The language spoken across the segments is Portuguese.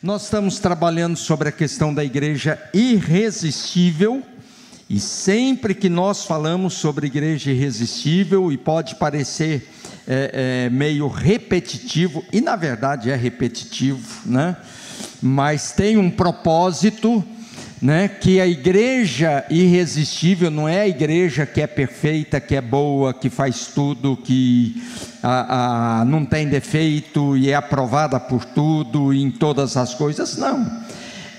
Nós estamos trabalhando sobre a questão da igreja irresistível, e sempre que nós falamos sobre igreja irresistível, e pode parecer meio repetitivo, e na verdade é repetitivo, né? Mas tem um propósito, né? Que a igreja irresistível não é a igreja que é perfeita, que é boa, que faz tudo, que não tem defeito e é aprovada por tudo e em todas as coisas. Não,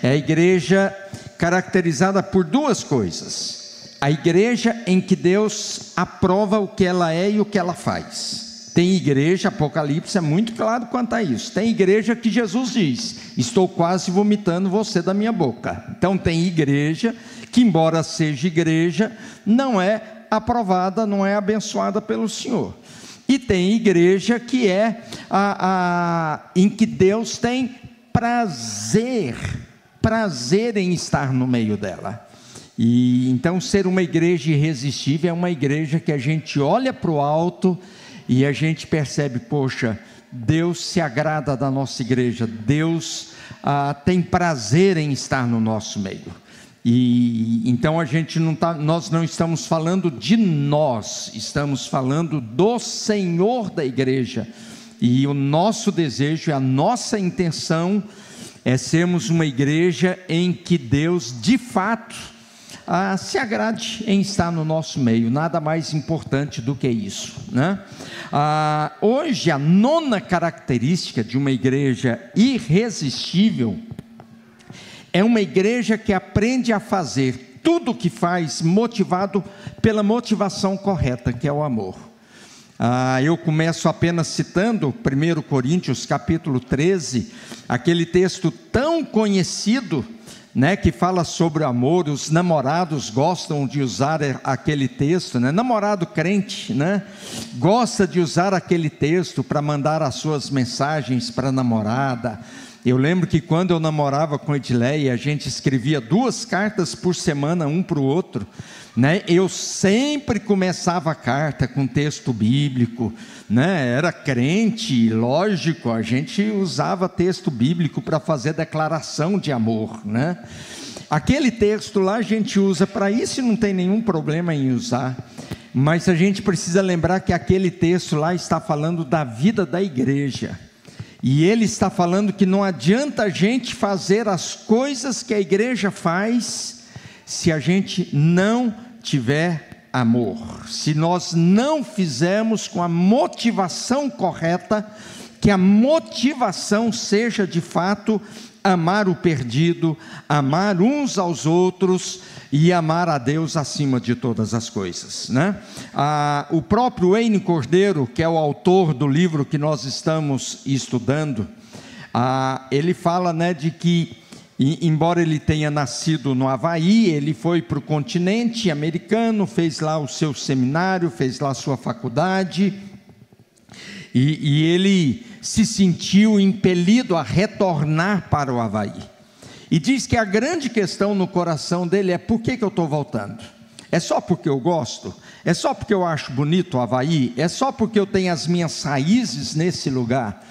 é a igreja caracterizada por duas coisas: a igreja em que Deus aprova o que ela é e o que ela faz. Tem igreja, Apocalipse é muito claro quanto a isso. Tem igreja que Jesus diz: estou quase vomitando você da minha boca. Então tem igreja que, embora seja igreja, não é aprovada, não é abençoada pelo Senhor. E tem igreja que é em que Deus tem prazer em estar no meio dela. E então ser uma igreja irresistível é uma igreja que a gente olha para o alto e a gente percebe: poxa, Deus se agrada da nossa igreja, Deus tem prazer em estar no nosso meio. E então nós não estamos falando de nós, estamos falando do Senhor da igreja. E o nosso desejo e a nossa intenção é sermos uma igreja em que Deus de fato se agrade em estar no nosso meio. Nada mais importante do que isso, né? Hoje a nona característica de uma igreja irresistível é uma igreja que aprende a fazer tudo o que faz motivado pela motivação correta, que é o amor. Eu começo apenas citando 1 Coríntios capítulo 13, aquele texto tão conhecido, né, que fala sobre o amor. Os namorados gostam de usar aquele texto, né? Namorado crente, né, gosta de usar aquele texto para mandar as suas mensagens para a namorada. Eu lembro que quando eu namorava com Edileia, a gente escrevia 2 cartas por semana, um para o outro, né? Eu sempre começava a carta com texto bíblico, né? Era crente, lógico, a gente usava texto bíblico para fazer declaração de amor, né? Aquele texto lá a gente usa para isso e não tem nenhum problema em usar, mas a gente precisa lembrar que aquele texto lá está falando da vida da igreja. E ele está falando que não adianta a gente fazer as coisas que a igreja faz se a gente não tiver amor, se nós não fizermos com a motivação correta, que a motivação seja de fato amar o perdido, amar uns aos outros e amar a Deus acima de todas as coisas, né? O próprio Wayne Cordeiro, que é o autor do livro que nós estamos estudando, ele fala, né, de que, embora ele tenha nascido no Havaí, ele foi para o continente americano, fez lá o seu seminário, fez lá a sua faculdade, e ele se sentiu impelido a retornar para o Havaí. E diz que a grande questão no coração dele é: por que eu estou voltando? É só porque eu gosto? É só porque eu acho bonito o Havaí? É só porque eu tenho as minhas raízes nesse lugar?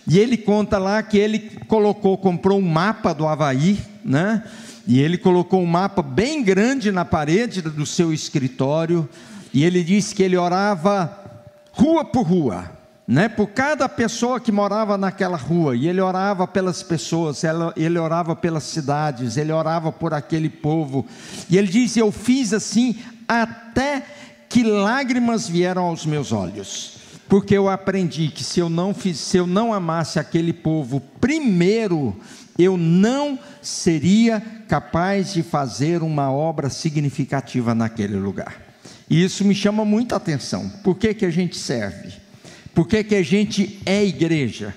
E ele conta lá que ele comprou um mapa do Havaí, né? E ele colocou um mapa bem grande na parede do seu escritório, e ele disse que ele orava rua por rua, né, por cada pessoa que morava naquela rua, e ele orava pelas pessoas, ele orava pelas cidades, ele orava por aquele povo, e ele diz: eu fiz assim até que lágrimas vieram aos meus olhos, porque eu aprendi que se eu não amasse aquele povo primeiro, eu não seria capaz de fazer uma obra significativa naquele lugar. E isso me chama muita atenção. Por que a gente serve? Por que a gente é igreja?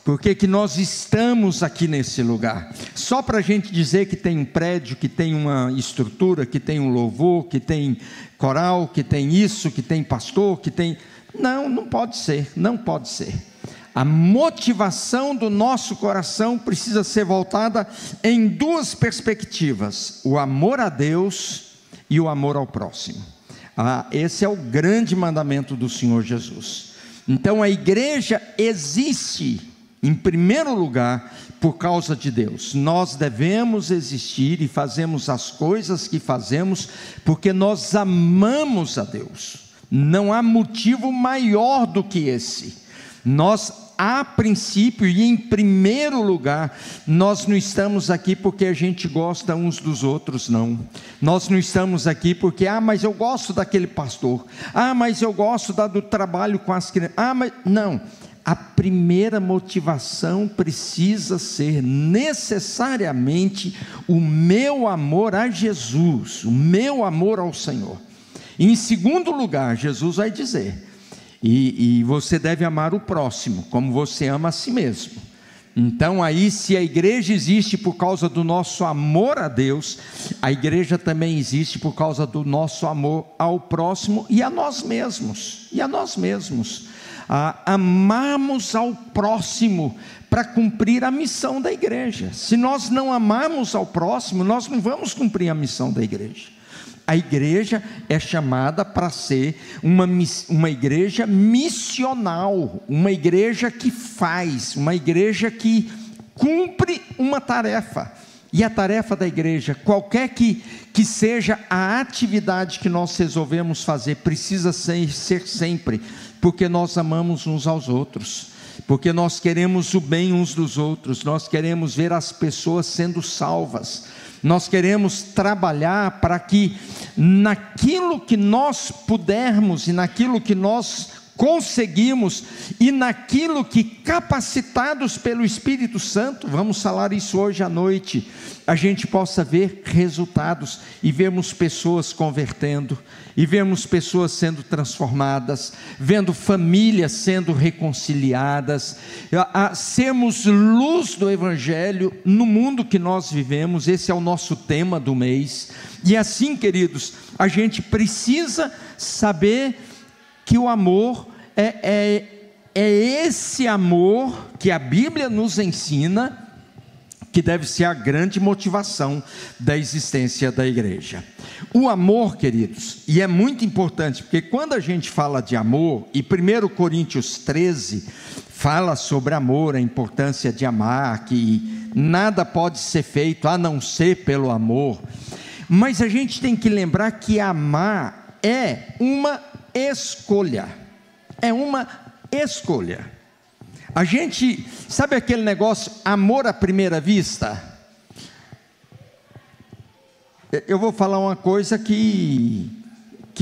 Por que nós estamos aqui nesse lugar? Só para a gente dizer que tem um prédio, que tem uma estrutura, que tem um louvor, que tem coral, que tem isso, que tem pastor, que tem... Não pode ser, não pode ser. A motivação do nosso coração precisa ser voltada em 2 perspectivas: o amor a Deus e o amor ao próximo. Esse é o grande mandamento do Senhor Jesus. Então a igreja existe Em primeiro lugar, por causa de Deus. Nós devemos existir e fazemos as coisas que fazemos porque nós amamos a Deus. Não há motivo maior do que esse. Nós, a princípio e em primeiro lugar, nós não estamos aqui porque a gente gosta uns dos outros, não. Nós não estamos aqui porque, mas eu gosto daquele pastor. Mas eu gosto do trabalho com as crianças. Mas não. A primeira motivação precisa ser necessariamente o meu amor a Jesus, o meu amor ao Senhor. Em segundo lugar, Jesus vai dizer, e você deve amar o próximo, como você ama a si mesmo. Então aí, se a igreja existe por causa do nosso amor a Deus, a igreja também existe por causa do nosso amor ao próximo e a nós mesmos, Amamos ao próximo para cumprir a missão da igreja. Se nós não amarmos ao próximo, nós não vamos cumprir a missão da igreja. A igreja é chamada para ser uma igreja missional, uma igreja que faz, uma igreja que cumpre uma tarefa. E a tarefa da igreja, qualquer que seja a atividade que nós resolvemos fazer, precisa ser sempre, porque nós amamos uns aos outros, porque nós queremos o bem uns dos outros, nós queremos ver as pessoas sendo salvas, nós queremos trabalhar para que naquilo que nós pudermos e naquilo que nós conseguimos e naquilo que, capacitados pelo Espírito Santo, vamos falar isso hoje à noite, a gente possa ver resultados e vermos pessoas convertendo, e vermos pessoas sendo transformadas, vendo famílias sendo reconciliadas, sermos luz do Evangelho no mundo que nós vivemos. Esse é o nosso tema do mês. E assim, queridos, a gente precisa saber que o amor é esse amor que a Bíblia nos ensina, que deve ser a grande motivação da existência da igreja. O amor, queridos, e é muito importante, porque quando a gente fala de amor, e 1 Coríntios 13 fala sobre amor, a importância de amar, que nada pode ser feito a não ser pelo amor, mas a gente tem que lembrar que amar é uma escolha, A gente, sabe aquele negócio, amor à primeira vista? Eu vou falar uma coisa que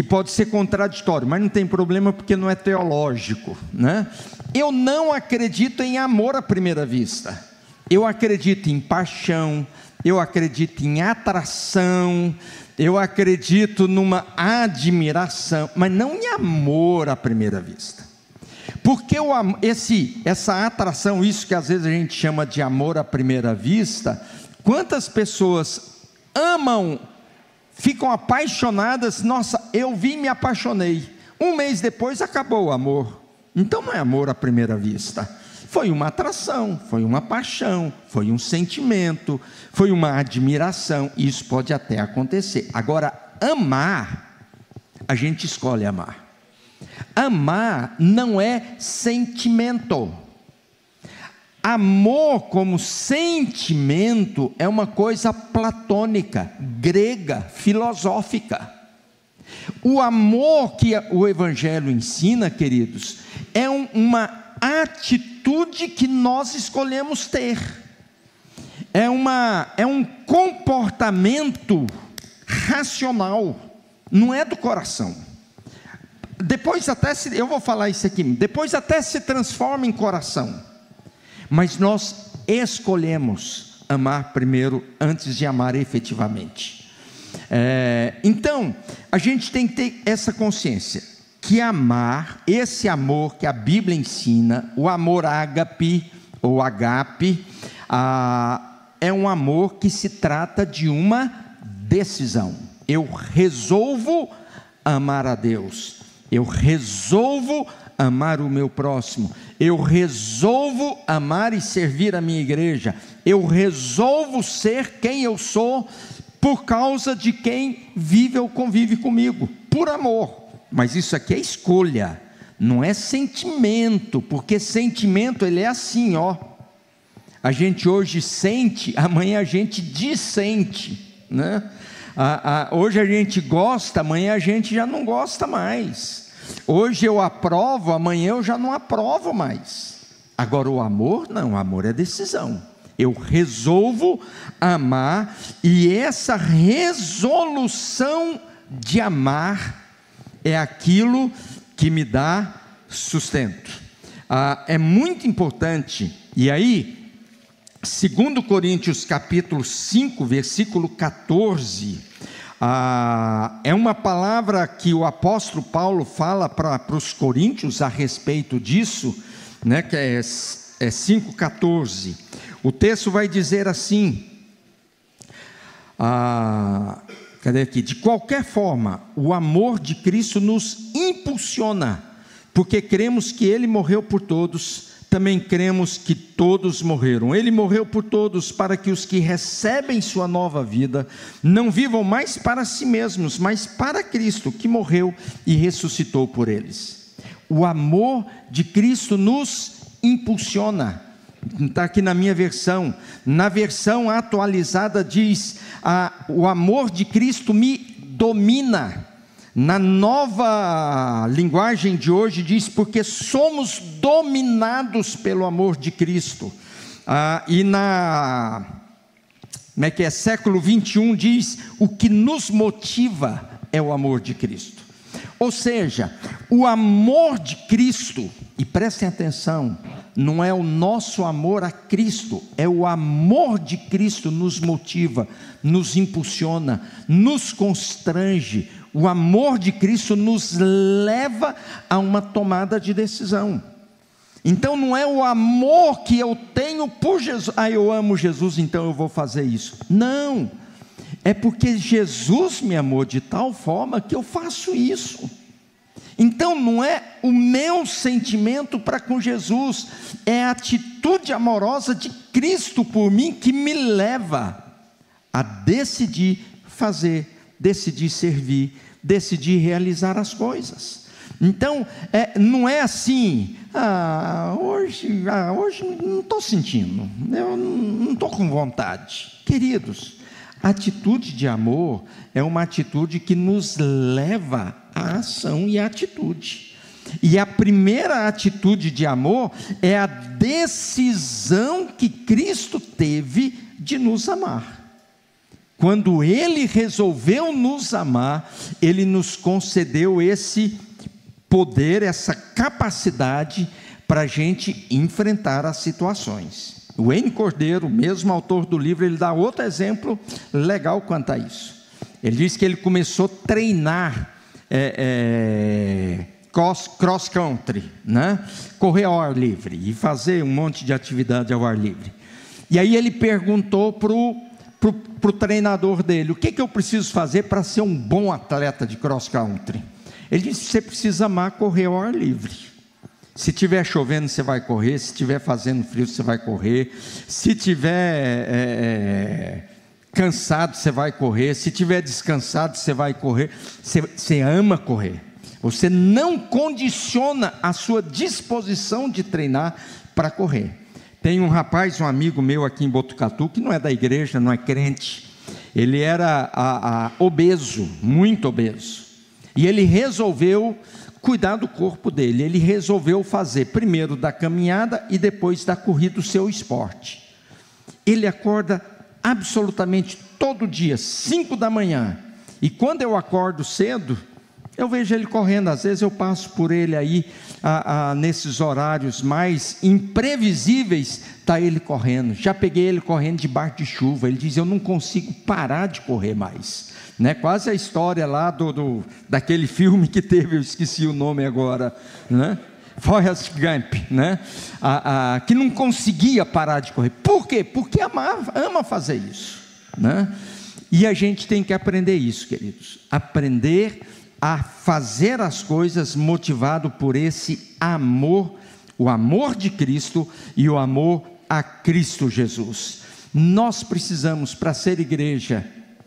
pode ser contraditório, mas não tem problema porque não é teológico, né? Eu não acredito em amor à primeira vista. Eu acredito em paixão, eu acredito em atração, eu acredito numa admiração, mas não em amor à primeira vista. Porque essa atração, isso que às vezes a gente chama de amor à primeira vista, quantas pessoas amam, ficam apaixonadas, nossa, eu vi e me apaixonei, um mês depois acabou o amor. Então não é amor à primeira vista, foi uma atração, foi uma paixão, foi um sentimento, foi uma admiração. Isso pode até acontecer. Agora, amar, a gente escolhe amar. Amar não é sentimento. Amor como sentimento é uma coisa platônica, grega, filosófica. O amor que o Evangelho ensina, queridos, é uma atitude que nós escolhemos ter. É um comportamento racional, não é do coração. Depois eu vou falar isso aqui, depois até se transforma em coração, mas nós escolhemos amar primeiro, antes de amar efetivamente. Então, a gente tem que ter essa consciência, que amar, esse amor que a Bíblia ensina, o amor ágape, ou agape, é um amor que se trata de uma decisão. Eu resolvo amar a Deus, eu resolvo amar o meu próximo, eu resolvo amar e servir a minha igreja, eu resolvo ser quem eu sou, por causa de quem vive ou convive comigo, por amor. Mas isso aqui é escolha, não é sentimento, porque sentimento ele é assim, A gente hoje sente, amanhã a gente dissente, né? Hoje a gente gosta, amanhã a gente já não gosta mais. Hoje eu aprovo, amanhã eu já não aprovo mais. Agora o amor, não, o amor é decisão. Eu resolvo amar, e essa resolução de amar é aquilo que me dá sustento. É muito importante, e aí, 2 Coríntios capítulo 5, versículo 14, é uma palavra que o apóstolo Paulo fala para os coríntios a respeito disso, né, que é 5,14. O texto vai dizer assim, cadê aqui? De qualquer forma, o amor de Cristo nos impulsiona, porque cremos que Ele morreu por todos, também cremos que todos morreram. Ele morreu por todos, para que os que recebem sua nova vida não vivam mais para si mesmos, mas para Cristo, que morreu e ressuscitou por eles. O amor de Cristo nos impulsiona. Está aqui na minha versão. Na versão atualizada diz: o amor de Cristo me domina. Na nova linguagem de hoje diz: porque somos dominados pelo amor de Cristo. E como é que é? Século 21 diz: o que nos motiva é o amor de Cristo. Ou seja, o amor de Cristo, e prestem atenção, não é o nosso amor a Cristo, é o amor de Cristo nos motiva, nos impulsiona, nos constrange. O amor de Cristo nos leva a uma tomada de decisão. Então não é o amor que eu tenho por Jesus, eu amo Jesus, então eu vou fazer isso. Não, é porque Jesus me amou de tal forma que eu faço isso. Então não é o meu sentimento para com Jesus, é a atitude amorosa de Cristo por mim que me leva a decidir fazer, decidir servir, decidir realizar as coisas. Então não é assim, hoje não estou sentindo, eu não estou com vontade. Queridos, a atitude de amor é uma atitude que nos leva à ação e à atitude. E a primeira atitude de amor é a decisão que Cristo teve de nos amar. Quando Ele resolveu nos amar, Ele nos concedeu esse poder, essa capacidade para a gente enfrentar as situações. O Wayne Cordeiro, mesmo autor do livro, ele dá outro exemplo legal quanto a isso. Ele diz que ele começou a treinar cross country, né? Correr ao ar livre e fazer um monte de atividade ao ar livre. E aí ele perguntou para o treinador dele: o que eu preciso fazer para ser um bom atleta de cross country? Ele disse: você precisa amar correr ao ar livre. Se estiver chovendo, você vai correr. Se estiver fazendo frio, você vai correr. Se estiver cansado, você vai correr. Se estiver descansado, você vai correr. Você ama correr. Você não condiciona a sua disposição de treinar para correr. Tem um rapaz, um amigo meu aqui em Botucatu, que não é da igreja, não é crente. Ele era obeso, muito obeso. E ele resolveu cuidar do corpo dele. Ele resolveu fazer primeiro da caminhada e depois da corrida o seu esporte. Ele acorda absolutamente todo dia, 5 da manhã. E quando eu acordo cedo, eu vejo ele correndo. Às vezes eu passo por ele aí, nesses horários mais imprevisíveis, está ele correndo. Já peguei ele correndo debaixo de chuva. Ele diz: eu não consigo parar de correr mais. Né? Quase a história lá daquele filme que teve, eu esqueci o nome agora, né? Forrest Gump, né? Que não conseguia parar de correr. Por quê? Porque ama fazer isso, né? E a gente tem que aprender isso, queridos. Aprender a fazer as coisas motivado por esse amor, o amor de Cristo e o amor a Cristo Jesus. Nós precisamos, para ser igreja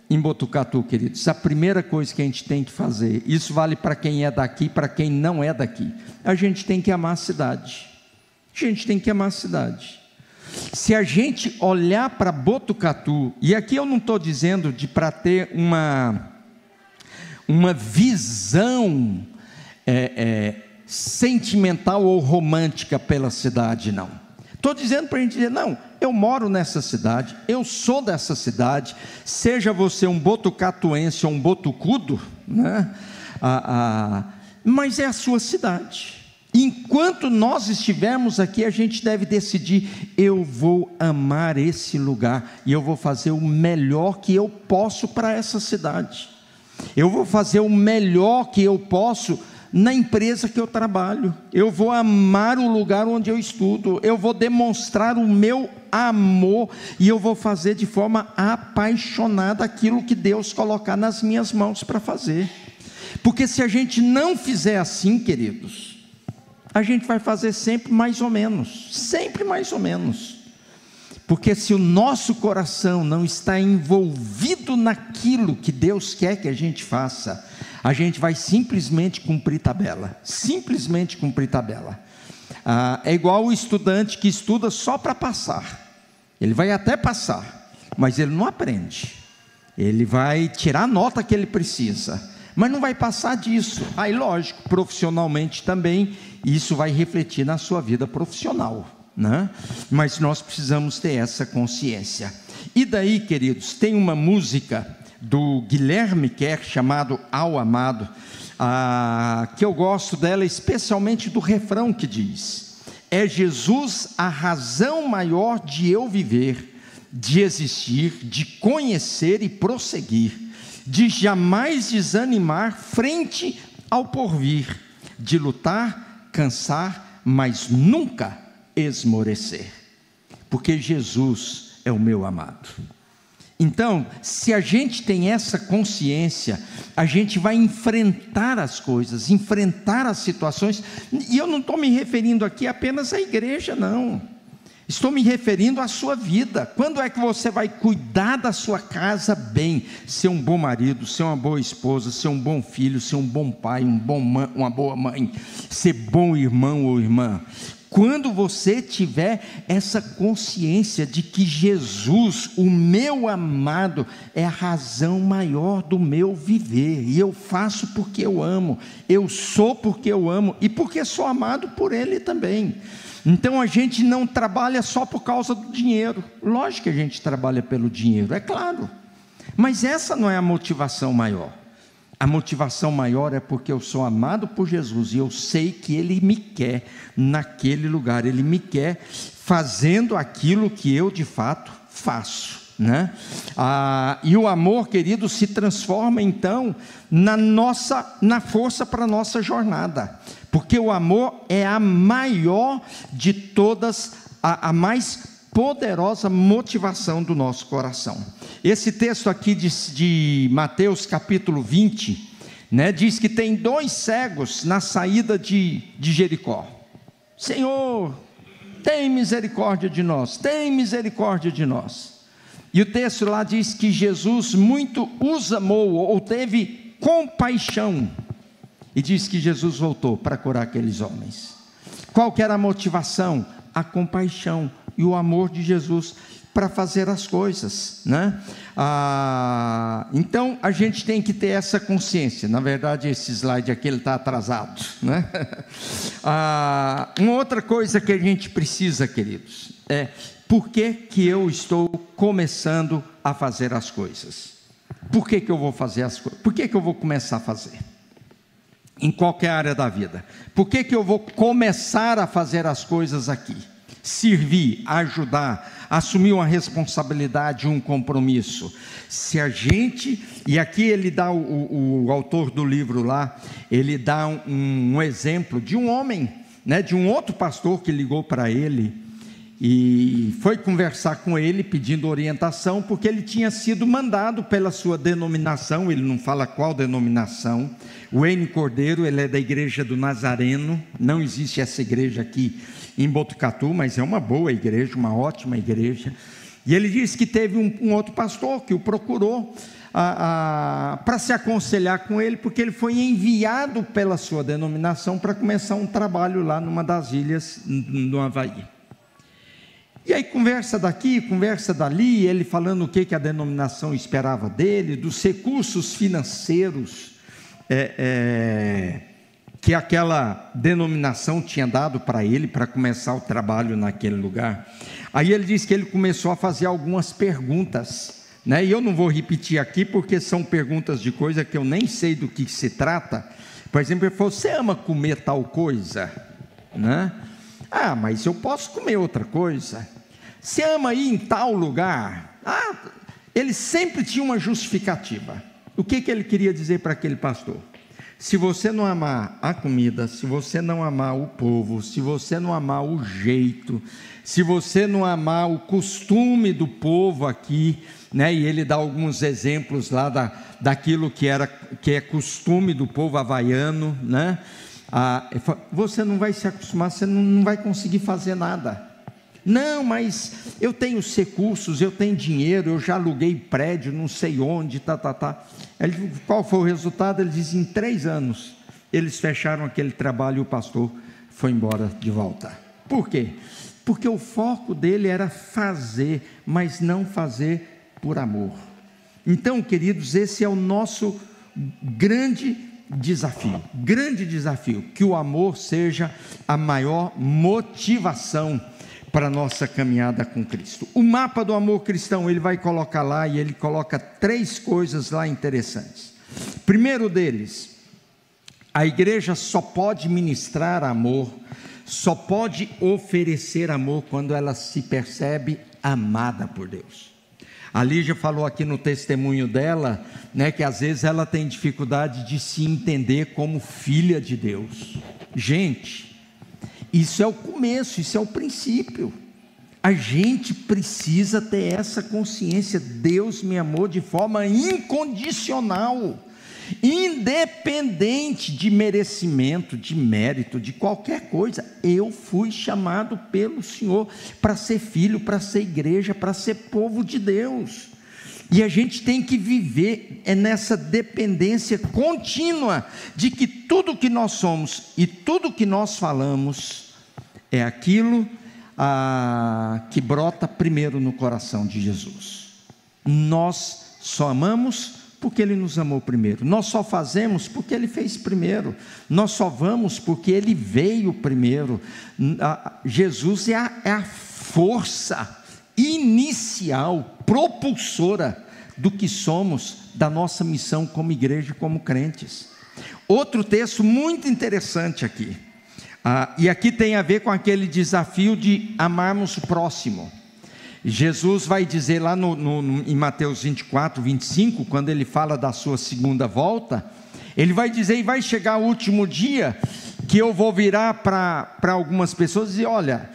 em Botucatu, queridos, a primeira coisa que a gente tem que fazer, isso vale para quem é daqui, para quem não é daqui, a gente tem que amar a cidade. A gente tem que amar a cidade. se a gente olhar para Botucatu, e aqui eu não estou dizendo para ter uma visão sentimental ou romântica pela cidade, não. Estou dizendo para a gente dizer, não, eu moro nessa cidade, eu sou dessa cidade, seja você um botucatuense ou um botucudo, né? Mas é a sua cidade. Enquanto nós estivermos aqui, a gente deve decidir, eu vou amar esse lugar, e eu vou fazer o melhor que eu posso para essa cidade, eu vou fazer o melhor que eu posso na empresa que eu trabalho, eu vou amar o lugar onde eu estudo, eu vou demonstrar o meu amor, e eu vou fazer de forma apaixonada aquilo que Deus colocar nas minhas mãos para fazer. Porque se a gente não fizer assim, queridos, a gente vai fazer sempre mais ou menos, porque se o nosso coração não está envolvido naquilo que Deus quer que a gente faça, a gente vai simplesmente cumprir tabela, é igual o estudante que estuda só para passar, ele vai até passar, mas ele não aprende, ele vai tirar a nota que ele precisa, mas não vai passar disso. Aí lógico, profissionalmente também, isso vai refletir na sua vida profissional, né? Mas nós precisamos ter essa consciência. E daí, queridos, tem uma música do Guilherme Kerr, chamado Ao Amado, que eu gosto dela, especialmente do refrão que diz: é Jesus a razão maior de eu viver, de existir, de conhecer e prosseguir, de jamais desanimar frente ao porvir, de lutar, cansar, mas nunca esmorecer, porque Jesus é o meu amado. Então, se a gente tem essa consciência, a gente vai enfrentar as coisas, enfrentar as situações, e eu não estou me referindo aqui apenas à igreja, não, estou me referindo à sua vida. Quando é que você vai cuidar da sua casa bem? Ser um bom marido, ser uma boa esposa, ser um bom filho, ser um bom pai, uma boa mãe, ser bom irmão ou irmã. Quando você tiver essa consciência de que Jesus, o meu amado, é a razão maior do meu viver, e eu faço porque eu amo, eu sou porque eu amo, e porque sou amado por Ele também. Então a gente não trabalha só por causa do dinheiro. Lógico que a gente trabalha pelo dinheiro, é claro, mas essa não é a motivação maior. A motivação maior é porque eu sou amado por Jesus, e eu sei que Ele me quer naquele lugar, Ele me quer fazendo aquilo que eu de fato faço, né? E o amor, querido, se transforma então na força para a nossa jornada, porque o amor é a maior de todas, a mais poderosa motivação do nosso coração. Esse texto aqui de Mateus capítulo 20, né, diz que tem 2 cegos na saída de Jericó. Senhor, tem misericórdia de nós, tem misericórdia de nós. E o texto lá diz que Jesus muito os amou, ou teve compaixão, e diz que Jesus voltou para curar aqueles homens. Qual que era a motivação? A compaixão e o amor de Jesus para fazer as coisas, né? Então a gente tem que ter essa consciência. Na verdade, esse slide aqui está atrasado, né? Uma outra coisa que a gente precisa, queridos, é: por que eu estou começando a fazer as coisas? Por que eu vou fazer as coisas? Por que eu vou começar a fazer? Em qualquer área da vida. Por que eu vou começar a fazer as coisas aqui? Servir, ajudar, assumir uma responsabilidade, um compromisso. Se a gente, e aqui ele dá, o autor do livro lá, ele dá um exemplo de um homem, né, de um outro pastor que ligou para ele, e foi conversar com ele pedindo orientação, porque ele tinha sido mandado pela sua denominação, ele não fala qual denominação, o N. Cordeiro, ele é da igreja do Nazareno, não existe essa igreja aqui em Botucatu, mas é uma boa igreja, uma ótima igreja, e ele disse que teve um outro pastor que o procurou para se aconselhar com ele, porque ele foi enviado pela sua denominação para começar um trabalho lá numa das ilhas no Havaí. E aí conversa daqui, conversa dali, ele falando o que a denominação esperava dele, dos recursos financeiros que aquela denominação tinha dado para ele, para começar o trabalho naquele lugar. Aí ele diz que ele começou a fazer algumas perguntas, né? E eu não vou repetir aqui, porque são perguntas de coisa que eu nem sei do que se trata. Por exemplo, ele falou: você ama comer tal coisa? Né? Ah, mas eu posso comer outra coisa. Você ama ir em tal lugar? Ah, ele sempre tinha uma justificativa. O que ele queria dizer para aquele pastor? Se você não amar a comida, se você não amar o povo, se você não amar o jeito, se você não amar o costume do povo aqui, né? E ele dá alguns exemplos lá daquilo que é costume do povo havaiano, né? Você não vai se acostumar, você não vai conseguir fazer nada. Não, mas eu tenho os recursos, eu tenho dinheiro, eu já aluguei prédio, não sei onde, Qual foi o resultado? Ele diz: em 3 anos, eles fecharam aquele trabalho e o pastor foi embora de volta. Por quê? Porque o foco dele era fazer, mas não fazer por amor. Então, queridos, esse é o nosso grande desafio, que o amor seja a maior motivação para a nossa caminhada com Cristo. O mapa do amor cristão, ele vai colocar lá, e ele coloca 3 coisas lá interessantes. Primeiro deles, a igreja só pode ministrar amor, só pode oferecer amor quando ela se percebe amada por Deus. A Lígia falou aqui no testemunho dela, né, que às vezes ela tem dificuldade de se entender como filha de Deus. Gente, isso é o começo, isso é o princípio. A gente precisa ter essa consciência: Deus me amou de forma incondicional, independente de merecimento, de mérito, de qualquer coisa. Eu fui chamado pelo Senhor para ser filho, para ser igreja, para ser povo de Deus. E a gente tem que viver nessa dependência contínua de que tudo que nós somos e tudo que nós falamos é aquilo que brota primeiro no coração de Jesus. Nós só amamos porque Ele nos amou primeiro. Nós só fazemos porque Ele fez primeiro. Nós só vamos porque Ele veio primeiro. Jesus é a força inicial, propulsora do que somos, da nossa missão como igreja e como crentes. Outro texto muito interessante aqui, e aqui tem a ver com aquele desafio de amarmos o próximo. Jesus vai dizer lá em Mateus 24, 25, quando ele fala da sua segunda volta, ele vai dizer: e vai chegar o último dia, que eu vou virar para algumas pessoas e dizer: olha,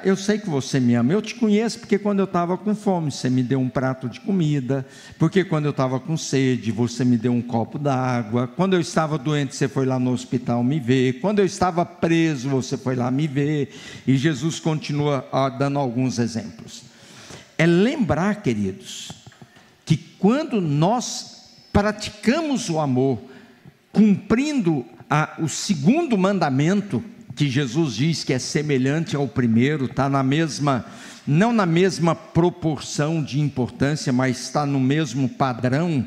eu sei que você me ama, eu te conheço, porque quando eu estava com fome, você me deu um prato de comida, porque quando eu estava com sede, você me deu um copo d'água, quando eu estava doente, você foi lá no hospital me ver, quando eu estava preso, você foi lá me ver. E Jesus continua dando alguns exemplos. É lembrar, queridos, que quando nós praticamos o amor, cumprindo o segundo mandamento, que Jesus diz que é semelhante ao primeiro, está não na mesma proporção de importância, mas está no mesmo padrão.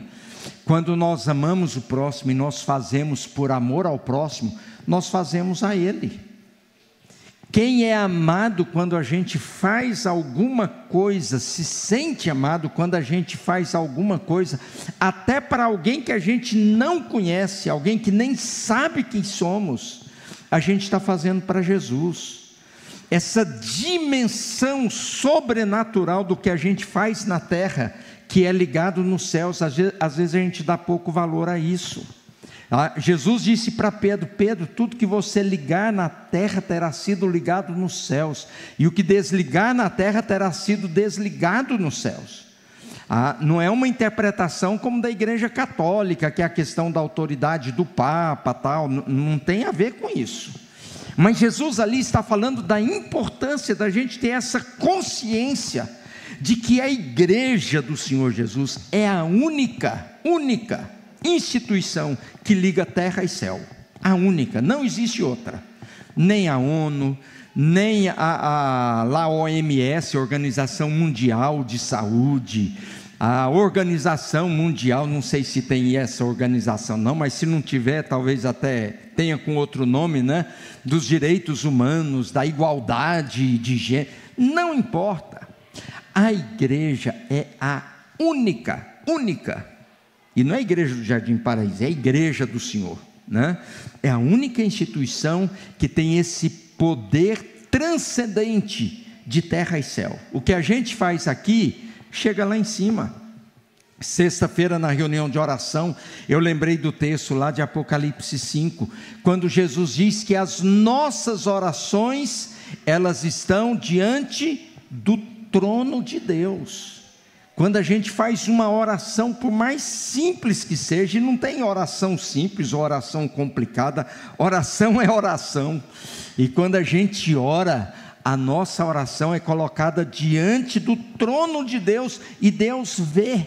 Quando nós amamos o próximo e nós fazemos por amor ao próximo, nós fazemos a Ele. Quem é amado quando a gente faz alguma coisa, se sente amado quando a gente faz alguma coisa, até para alguém que a gente não conhece, alguém que nem sabe quem somos, a gente está fazendo para Jesus. Essa dimensão sobrenatural do que a gente faz na terra, que é ligado nos céus, às vezes a gente dá pouco valor a isso. Jesus disse para Pedro: Pedro, tudo que você ligar na terra terá sido ligado nos céus, e o que desligar na terra terá sido desligado nos céus. Não é uma interpretação como da igreja católica, que é a questão da autoridade do Papa, tal, não tem a ver com isso. Mas Jesus ali está falando da importância da gente ter essa consciência de que a igreja do Senhor Jesus é a única instituição que liga terra e céu. A única, não existe outra. Nem a ONU, nem lá a OMS, Organização Mundial de Saúde, a Organização Mundial, não sei se tem essa organização não, mas se não tiver, talvez até tenha com outro nome, né? Dos direitos humanos, da igualdade de gênero, não importa. A igreja é a única, e não é a igreja do Jardim Paraíso, é a igreja do Senhor, né? É a única instituição que tem esse poder transcendente de terra e céu. O que a gente faz aqui chega lá em cima. Sexta-feira, na reunião de oração, eu lembrei do texto lá de Apocalipse 5, quando Jesus diz que as nossas orações, elas estão diante do trono de Deus. Quando a gente faz uma oração, por mais simples que seja, e não tem oração simples ou oração complicada, oração é oração, e quando a gente ora, a nossa oração é colocada diante do trono de Deus, e Deus vê,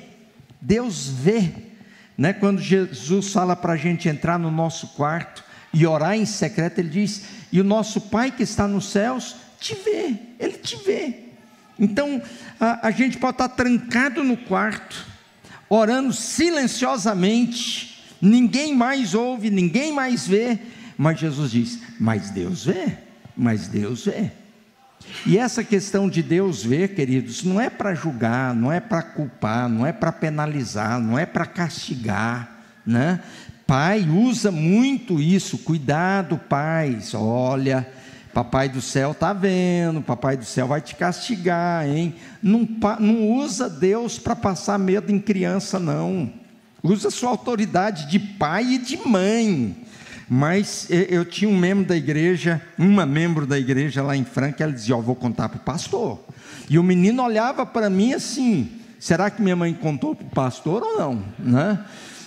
né? Quando Jesus fala para a gente entrar no nosso quarto e orar em secreto, Ele diz, e o nosso Pai que está nos céus, te vê, Ele te vê. Então, a gente pode estar trancado no quarto, orando silenciosamente, ninguém mais ouve, ninguém mais vê, mas Jesus diz, mas Deus vê. E essa questão de Deus ver, queridos, não é para julgar, não é para culpar, não é para penalizar, não é para castigar, né? Pai usa muito isso, cuidado pais, olha, papai do céu está vendo, papai do céu vai te castigar, hein? Não usa Deus para passar medo em criança não, usa sua autoridade de pai e de mãe. Mas eu tinha uma membro da igreja lá em Franca, ela dizia, vou contar para o pastor, e o menino olhava para mim assim, será que minha mãe contou para o pastor ou não, né?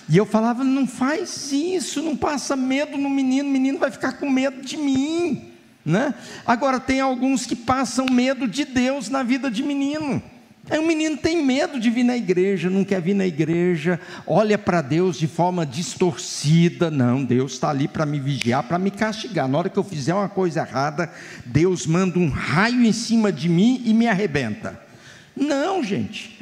E eu falava, não faz isso, não passa medo no menino, o menino vai ficar com medo de mim, né? Agora tem alguns que passam medo de Deus na vida de menino. Aí o menino tem medo de vir na igreja, não quer vir na igreja, olha para Deus de forma distorcida. Não, Deus está ali para me vigiar, para me castigar. Na hora que eu fizer uma coisa errada, Deus manda um raio em cima de mim e me arrebenta. Não, gente,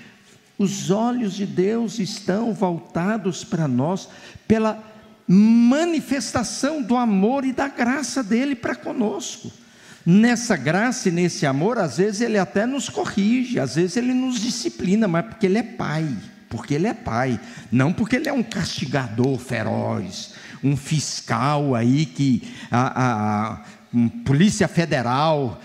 os olhos de Deus estão voltados para nós pela manifestação do amor e da graça dele para conosco. Nessa graça e nesse amor, às vezes Ele até nos corrige, às vezes Ele nos disciplina, mas porque Ele é Pai, não porque Ele é um castigador feroz, um fiscal aí que, Polícia Federal,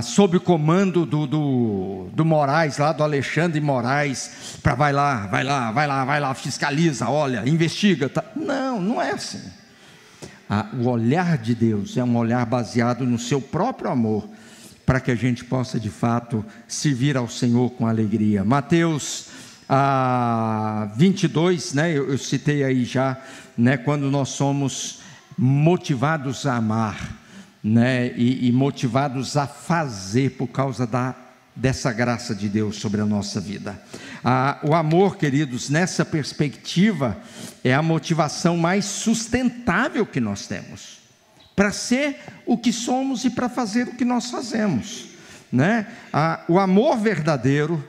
sob o comando do Moraes, lá do Alexandre Moraes, para vai lá, fiscaliza, olha, investiga, tá. Não é assim. O olhar de Deus é um olhar baseado no seu próprio amor, para que a gente possa de fato servir ao Senhor com alegria. Mateus 22, né, eu citei aí já, né, quando nós somos motivados a amar, né, e motivados a fazer por causa dessa graça de Deus sobre a nossa vida. O amor, queridos, nessa perspectiva, é a motivação mais sustentável que nós temos, para ser o que somos e para fazer o que nós fazemos, né? O amor verdadeiro,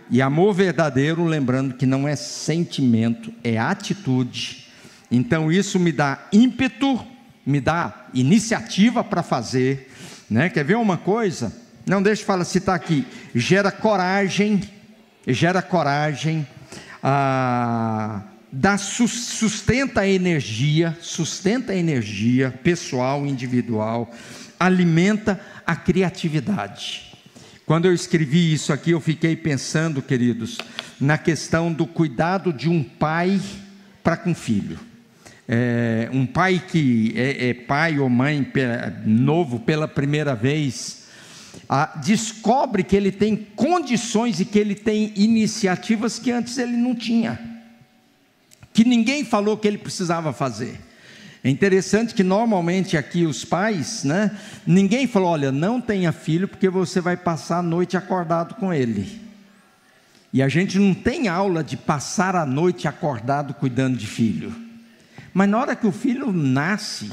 lembrando que não é sentimento, é atitude, então isso me dá ímpeto, me dá iniciativa para fazer, né? Quer ver uma coisa? Não, deixa eu citar aqui, gera coragem, sustenta a energia pessoal, individual, alimenta a criatividade. Quando eu escrevi isso aqui, eu fiquei pensando, queridos, na questão do cuidado de um pai para com filho. Um pai que é pai ou mãe novo pela primeira vez, descobre que ele tem condições e que ele tem iniciativas que antes ele não tinha, que ninguém falou que ele precisava fazer. É interessante que normalmente aqui os pais, né, ninguém falou, olha, não tenha filho porque você vai passar a noite acordado com ele. E a gente não tem aula de passar a noite acordado cuidando de filho. Mas na hora que o filho nasce,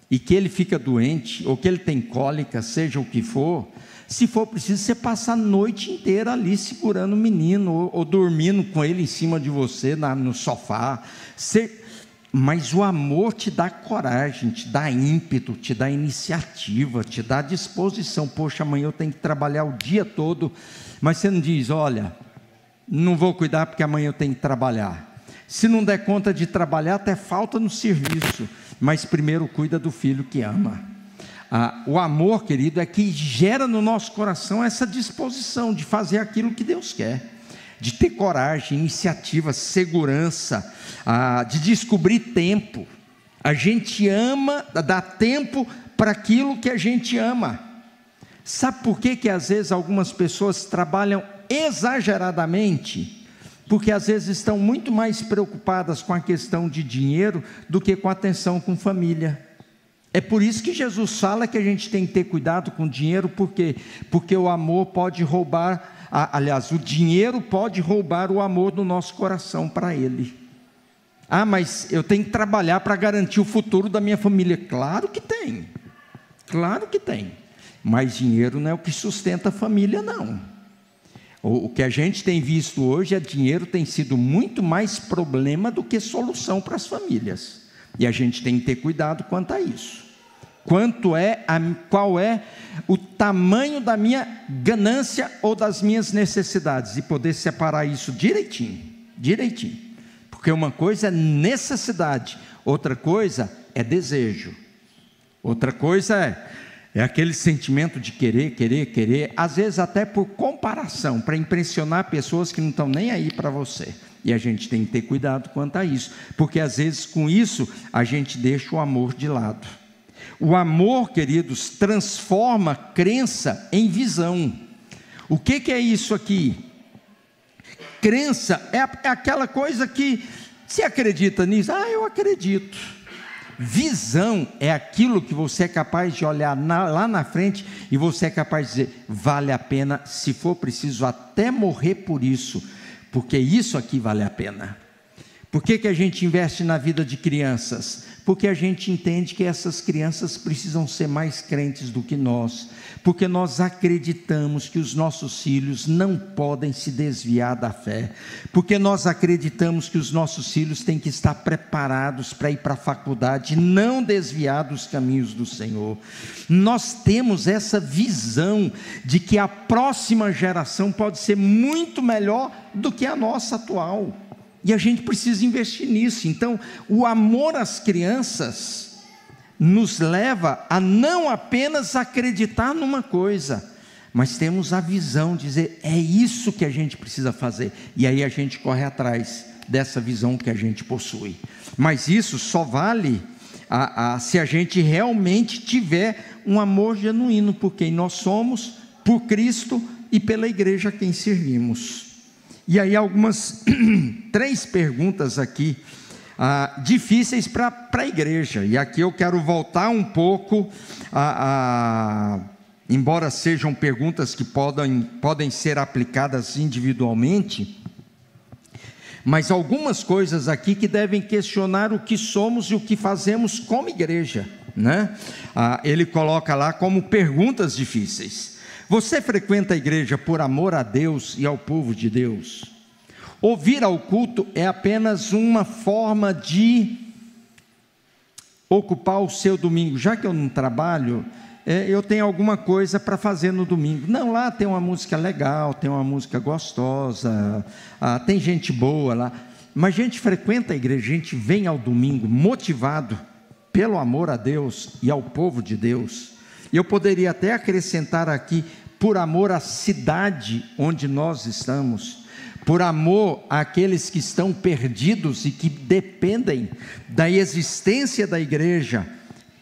e que ele fica doente, ou que ele tem cólica, seja o que for, se for preciso, você passa a noite inteira ali segurando o menino, ou dormindo com ele em cima de você, no sofá. Mas o amor te dá coragem, te dá ímpeto, te dá iniciativa, te dá disposição. Poxa, amanhã eu tenho que trabalhar o dia todo, mas você não diz, olha, não vou cuidar porque amanhã eu tenho que trabalhar. Se não der conta de trabalhar, até falta no serviço, mas primeiro cuida do filho que ama. O amor, querido, é que gera no nosso coração essa disposição de fazer aquilo que Deus quer, de ter coragem, iniciativa, segurança, de descobrir tempo. A gente ama, dá tempo para aquilo que a gente ama. Sabe por que às vezes algumas pessoas trabalham exageradamente? Porque às vezes estão muito mais preocupadas com a questão de dinheiro do que com a atenção com família. É por isso que Jesus fala que a gente tem que ter cuidado com o dinheiro, porque o amor pode roubar, aliás, o dinheiro pode roubar o amor do nosso coração para Ele. Mas eu tenho que trabalhar para garantir o futuro da minha família. Claro que tem, mas dinheiro não é o que sustenta a família, não. O que a gente tem visto hoje é dinheiro tem sido muito mais problema do que solução para as famílias, e a gente tem que ter cuidado quanto a isso. Qual é o tamanho da minha ganância ou das minhas necessidades, e poder separar isso direitinho, porque uma coisa é necessidade, outra coisa é desejo, outra coisa é aquele sentimento de querer, às vezes até por comparação, para impressionar pessoas que não estão nem aí para você, e a gente tem que ter cuidado quanto a isso, porque às vezes com isso a gente deixa o amor de lado. O amor, queridos, transforma crença em visão. O que é isso aqui? Crença é aquela coisa que, você acredita nisso? Eu acredito. Visão é aquilo que você é capaz de olhar lá na frente, e você é capaz de dizer, vale a pena, se for preciso até morrer por isso, porque isso aqui vale a pena. Por que a gente investe na vida de crianças? Porque a gente entende que essas crianças precisam ser mais crentes do que nós, porque nós acreditamos que os nossos filhos não podem se desviar da fé, porque nós acreditamos que os nossos filhos têm que estar preparados para ir para a faculdade, não desviar dos caminhos do Senhor. Nós temos essa visão de que a próxima geração pode ser muito melhor do que a nossa atual, e a gente precisa investir nisso. Então, o amor às crianças nos leva a não apenas acreditar numa coisa, mas temos a visão de dizer, é isso que a gente precisa fazer, e aí a gente corre atrás dessa visão que a gente possui. Mas isso só vale se a gente realmente tiver um amor genuíno por quem nós somos, por Cristo e pela igreja a quem servimos. E aí algumas 3 perguntas aqui, difíceis para a igreja, e aqui eu quero voltar um pouco, embora sejam perguntas que podem ser aplicadas individualmente, mas algumas coisas aqui que devem questionar o que somos e o que fazemos como igreja, né? Ele coloca lá como perguntas difíceis. Você frequenta a igreja por amor a Deus e ao povo de Deus? Ouvir ao culto é apenas uma forma de ocupar o seu domingo. Já que eu não trabalho, eu tenho alguma coisa para fazer no domingo. Não, lá tem uma música legal, tem uma música gostosa, tem gente boa lá. Mas a gente frequenta a igreja, a gente vem ao domingo motivado pelo amor a Deus e ao povo de Deus. E eu poderia até acrescentar aqui, por amor à cidade onde nós estamos, por amor àqueles que estão perdidos e que dependem da existência da igreja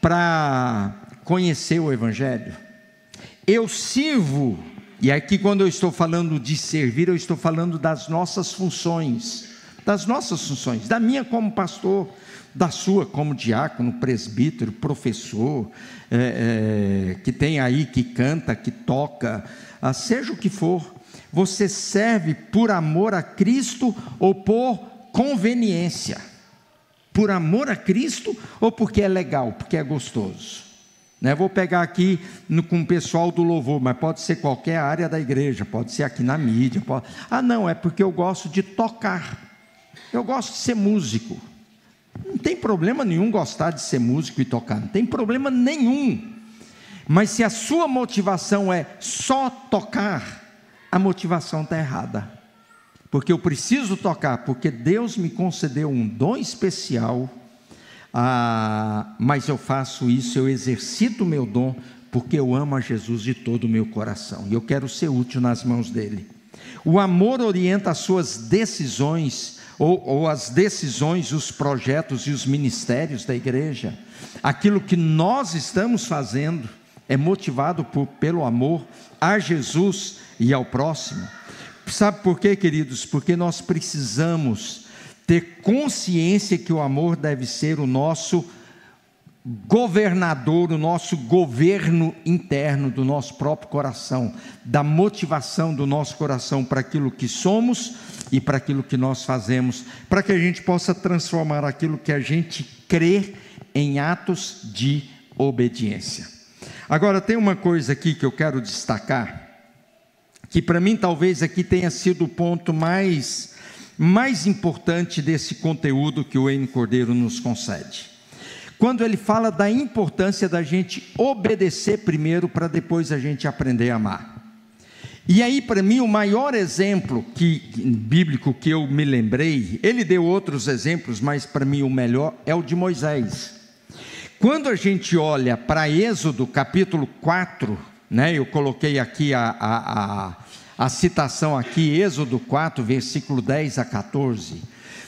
para conhecer o Evangelho. Eu sirvo, e aqui quando eu estou falando de servir, eu estou falando das nossas funções, da minha como pastor, da sua como diácono, presbítero, professor, que tem aí, que canta, que toca, seja o que for. Você serve por amor a Cristo ou por conveniência? Por amor a Cristo ou porque é legal, porque é gostoso? Vou pegar aqui com o pessoal do louvor, mas pode ser qualquer área da igreja, pode ser aqui na mídia. Não, é porque eu gosto de tocar, eu gosto de ser músico. Não tem problema nenhum gostar de ser músico e tocar, não tem problema nenhum. Mas se a sua motivação é só tocar, a motivação está errada. Porque eu preciso tocar, porque Deus me concedeu um dom especial, mas eu faço isso, eu exercito o meu dom, porque eu amo a Jesus de todo o meu coração, e eu quero ser útil nas mãos dEle. O amor orienta as suas decisões, ou as decisões, os projetos e os ministérios da igreja. Aquilo que nós estamos fazendo é motivado pelo amor a Jesus e ao próximo. Sabe por quê, queridos? Porque nós precisamos ter consciência que o amor deve ser o nosso governador, o nosso governo interno do nosso próprio coração, da motivação do nosso coração para aquilo que somos e para aquilo que nós fazemos, para que a gente possa transformar aquilo que a gente crê em atos de obediência. Agora, tem uma coisa aqui que eu quero destacar, que para mim talvez aqui tenha sido o ponto mais importante desse conteúdo que o Wayne Cordeiro nos concede. Quando ele fala da importância da gente obedecer primeiro, para depois a gente aprender a amar. E aí, para mim, o maior exemplo bíblico que eu me lembrei, ele deu outros exemplos, mas para mim o melhor é o de Moisés. Quando a gente olha para Êxodo capítulo 4, eu coloquei aqui a citação aqui, Êxodo 4, versículo 10 a 14,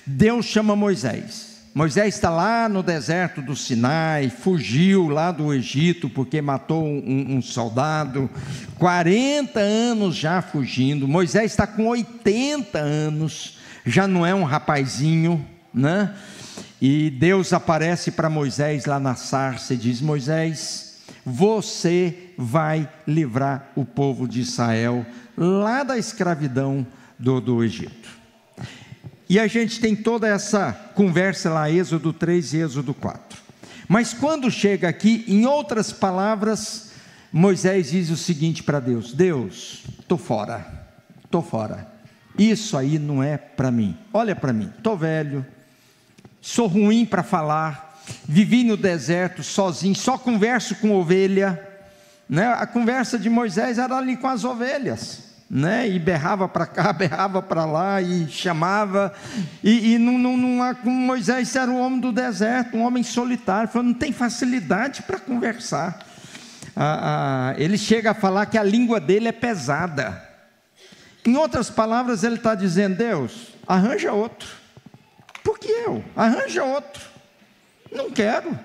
Deus chama Moisés. Moisés está lá no deserto do Sinai, fugiu lá do Egito porque matou um soldado, 40 anos já fugindo. Moisés está com 80 anos, já não é um rapazinho, E Deus aparece para Moisés lá na sarça e diz: Moisés, você vai livrar o povo de Israel lá da escravidão do Egito. E a gente tem toda essa conversa lá, Êxodo 3 e Êxodo 4. Mas quando chega aqui, em outras palavras, Moisés diz o seguinte para Deus: Deus, estou fora, isso aí não é para mim. Olha para mim, estou velho, sou ruim para falar, vivi no deserto sozinho, só converso com ovelha, A conversa de Moisés era ali com as ovelhas, E berrava para cá, berrava para lá, e chamava, com Moisés era o homem do deserto, um homem solitário, falou, não tem facilidade para conversar. Ele chega a falar que a língua dele é pesada. Em outras palavras, ele está dizendo: Deus, arranja outro. Por que eu? Arranja outro. Não quero.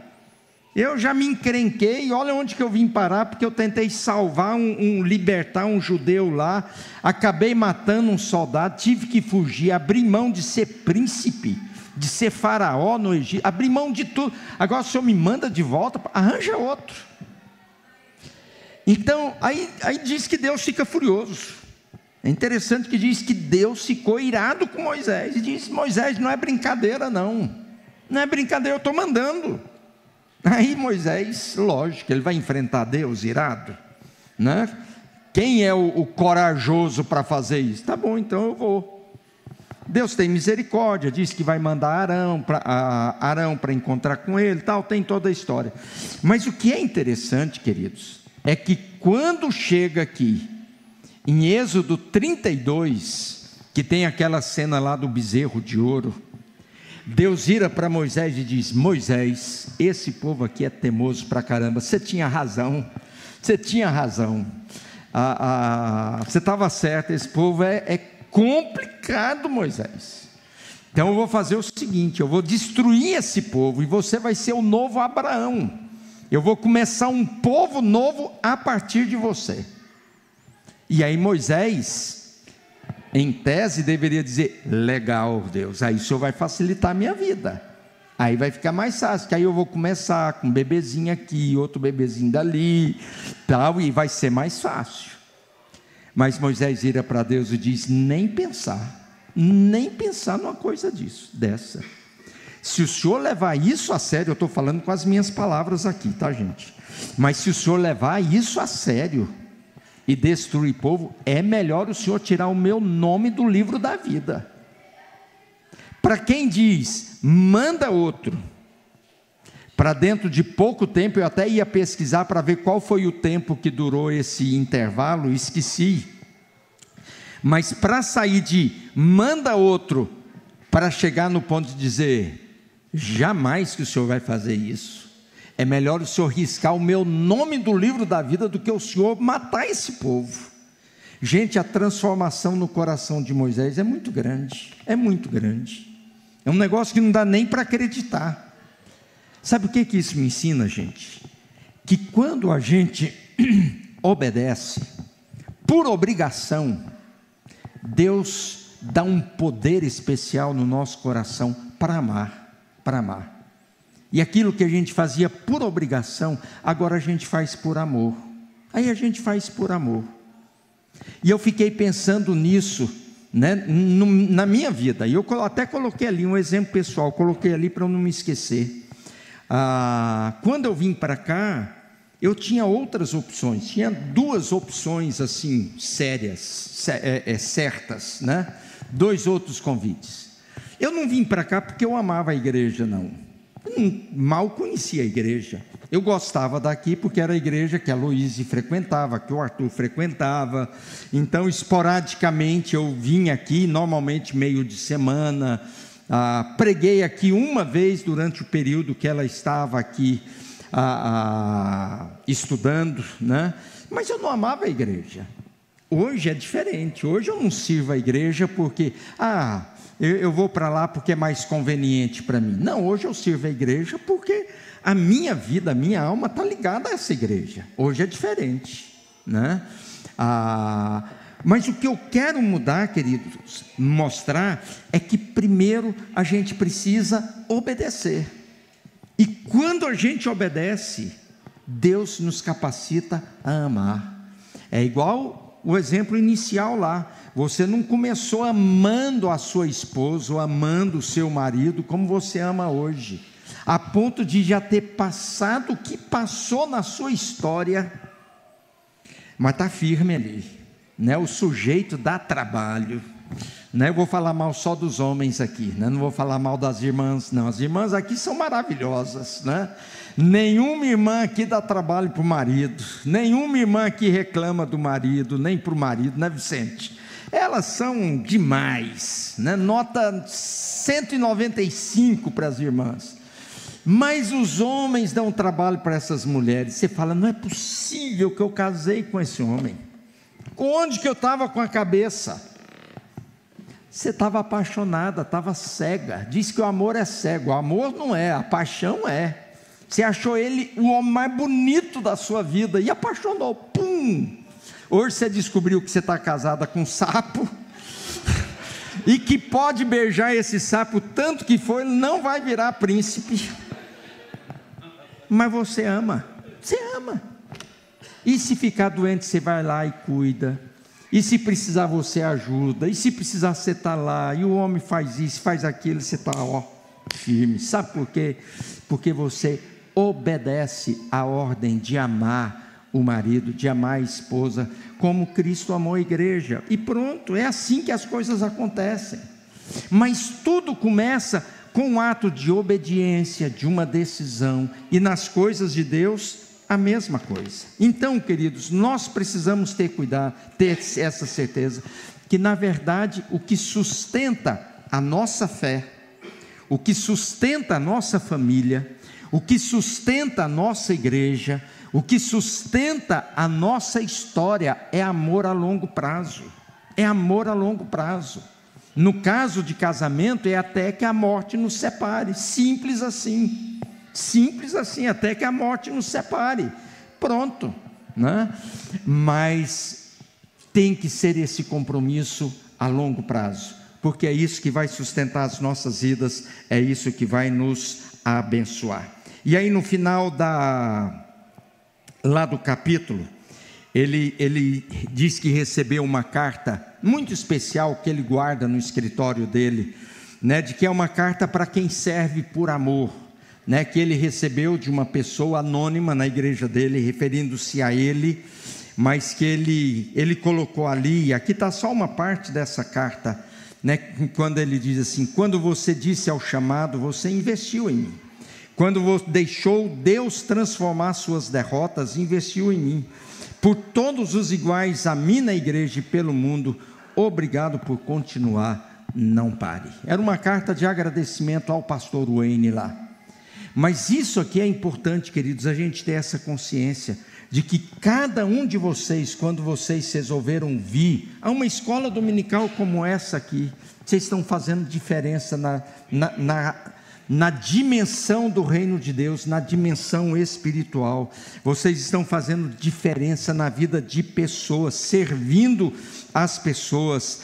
Eu já me encrenquei, olha onde que eu vim parar, porque eu tentei salvar libertar um judeu lá, acabei matando um soldado, tive que fugir, abri mão de ser príncipe, de ser faraó no Egito, abri mão de tudo, agora o Senhor me manda de volta, arranja outro. Então, aí diz que Deus fica furioso. É interessante que diz que Deus ficou irado com Moisés, e diz: Moisés, não é brincadeira não é brincadeira, eu estou mandando. Aí Moisés, lógico, ele vai enfrentar Deus irado, Quem é o corajoso para fazer isso? Tá bom, então eu vou. Deus tem misericórdia, diz que vai mandar Arão para encontrar com ele, tem toda a história. Mas o que é interessante, queridos, é que quando chega aqui, em Êxodo 32, que tem aquela cena lá do bezerro de ouro, Deus vira para Moisés e diz: Moisés, esse povo aqui é teimoso pra caramba, você tinha razão, você estava certo, esse povo é complicado, Moisés. Então eu vou fazer o seguinte, eu vou destruir esse povo, e você vai ser o novo Abraão, eu vou começar um povo novo a partir de você. E aí Moisés, em tese, deveria dizer: legal, Deus, aí o Senhor vai facilitar a minha vida, aí vai ficar mais fácil, que aí eu vou começar com um bebezinho aqui, outro bebezinho dali, e vai ser mais fácil. Mas Moisés vira para Deus e diz: nem pensar numa coisa dessa. Se o senhor levar isso a sério, eu estou falando com as minhas palavras aqui, tá, gente? Mas se o senhor levar isso a sério e destruir povo, é melhor o senhor tirar o meu nome do livro da vida. Para quem diz, manda outro, para dentro de pouco tempo, eu até ia pesquisar para ver qual foi o tempo que durou esse intervalo, esqueci. Mas para sair de manda outro, para chegar no ponto de dizer, jamais que o senhor vai fazer isso, é melhor o senhor riscar o meu nome do livro da vida do que o senhor matar esse povo. Gente, a transformação no coração de Moisés é muito grande, é um negócio que não dá nem para acreditar. Sabe o que isso me ensina, gente? Que quando a gente obedece, por obrigação, Deus dá um poder especial no nosso coração para amar. E aquilo que a gente fazia por obrigação, agora a gente faz por amor. Aí a gente faz por amor. E eu fiquei pensando nisso, né, na minha vida. E eu até coloquei ali um exemplo pessoal, coloquei ali para eu não me esquecer. Quando eu vim para cá, eu tinha outras opções, tinha 2 opções assim, sérias, certas, né? 2 outros convites. Eu não vim para cá porque eu amava a igreja, não. Mal conhecia a igreja. Eu gostava daqui porque era a igreja que a Luíse frequentava, que o Arthur frequentava. Então, esporadicamente, eu vinha aqui, normalmente meio de semana. Preguei aqui uma vez durante o período que ela estava aqui estudando, né? Mas eu não amava a igreja. Hoje é diferente. Hoje eu não sirvo a igreja porque eu vou para lá porque é mais conveniente para mim. Não, hoje eu sirvo a igreja porque a minha vida, a minha alma está ligada a essa igreja. Hoje é diferente, né? Mas o que eu quero mudar, queridos, mostrar, é que primeiro a gente precisa obedecer. E quando a gente obedece, Deus nos capacita a amar. É igual o exemplo inicial lá. Você não começou amando a sua esposa ou amando o seu marido como você ama hoje, a ponto de já ter passado o que passou na sua história, mas está firme ali, né? O sujeito dá trabalho, né? Eu vou falar mal só dos homens aqui, né? Não vou falar mal das irmãs, não. As irmãs aqui são maravilhosas, né? Nenhuma irmã aqui dá trabalho para o marido, nenhuma irmã aqui reclama do marido, nem para o marido, né, Vicente? Elas são demais, né? Nota 195 para as irmãs. Mas os homens dão trabalho para essas mulheres. Você fala, não é possível que eu casei com esse homem. Onde que eu estava com a cabeça? Você estava apaixonada, estava cega. Diz que o amor é cego. O amor não é, a paixão é. Você achou ele o homem mais bonito da sua vida e apaixonou. Pum! Hoje você descobriu que você está casada com um sapo e que pode beijar esse sapo tanto que for, ele não vai virar príncipe. Mas você ama. E se ficar doente, você vai lá e cuida. E se precisar, você ajuda. E se precisar, você está lá. E o homem faz isso, faz aquilo, você está firme. Sabe por quê? Porque você obedece a ordem de amar o marido, de amar a esposa, como Cristo amou a igreja. E pronto, é assim que as coisas acontecem. Mas tudo começa com um ato de obediência, de uma decisão. E nas coisas de Deus, a mesma coisa. Então, queridos, nós precisamos ter cuidado, ter essa certeza, que na verdade o que sustenta a nossa fé, o que sustenta a nossa família, o que sustenta a nossa igreja, o que sustenta a nossa história é amor a longo prazo. É amor a longo prazo. No caso de casamento, é até que a morte nos separe. Simples assim. Simples assim, até que a morte nos separe. Pronto, né? Mas tem que ser esse compromisso a longo prazo, porque é isso que vai sustentar as nossas vidas, é isso que vai nos abençoar. E aí no final lá do capítulo, ele diz que recebeu uma carta muito especial que ele guarda no escritório dele, né, de que é uma carta para quem serve por amor, né, que ele recebeu de uma pessoa anônima na igreja dele, referindo-se a ele, mas que ele colocou ali, e aqui está só uma parte dessa carta, né, quando ele diz assim: quando você disse ao chamado, você investiu em mim. Quando você deixou Deus transformar suas derrotas, investiu em mim. Por todos os iguais a mim na igreja e pelo mundo, obrigado por continuar, não pare. Era uma carta de agradecimento ao pastor Wayne lá. Mas isso aqui é importante, queridos, a gente ter essa consciência de que cada um de vocês, quando vocês resolveram vir a uma escola dominical como essa aqui, vocês estão fazendo diferença na dimensão do reino de Deus, na dimensão espiritual. Vocês estão fazendo diferença na vida de pessoas, servindo as pessoas,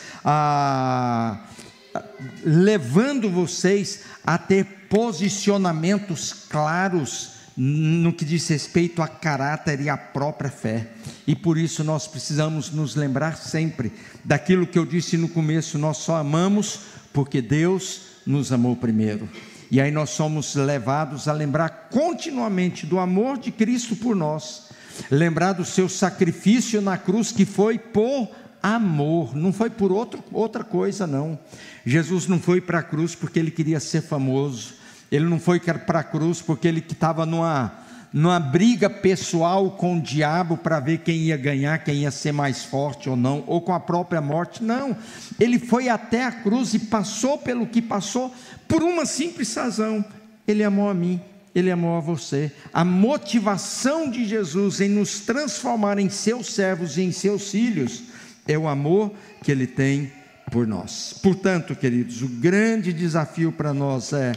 levando vocês a ter posicionamentos claros no que diz respeito a caráter e a própria fé. E por isso nós precisamos nos lembrar sempre daquilo que eu disse no começo: nós só amamos porque Deus nos amou primeiro. E aí nós somos levados a lembrar continuamente do amor de Cristo por nós, lembrar do seu sacrifício na cruz, que foi por amor, não foi por outra coisa não. Jesus não foi para a cruz porque ele queria ser famoso, ele não foi para a cruz porque ele estava numa briga pessoal com o diabo para ver quem ia ganhar, quem ia ser mais forte ou não, ou com a própria morte. Não, ele foi até a cruz e passou pelo que passou por uma simples razão: ele amou a mim, ele amou a você. A motivação de Jesus em nos transformar em seus servos e em seus filhos é o amor que ele tem por nós. Portanto, queridos, o grande desafio para nós é: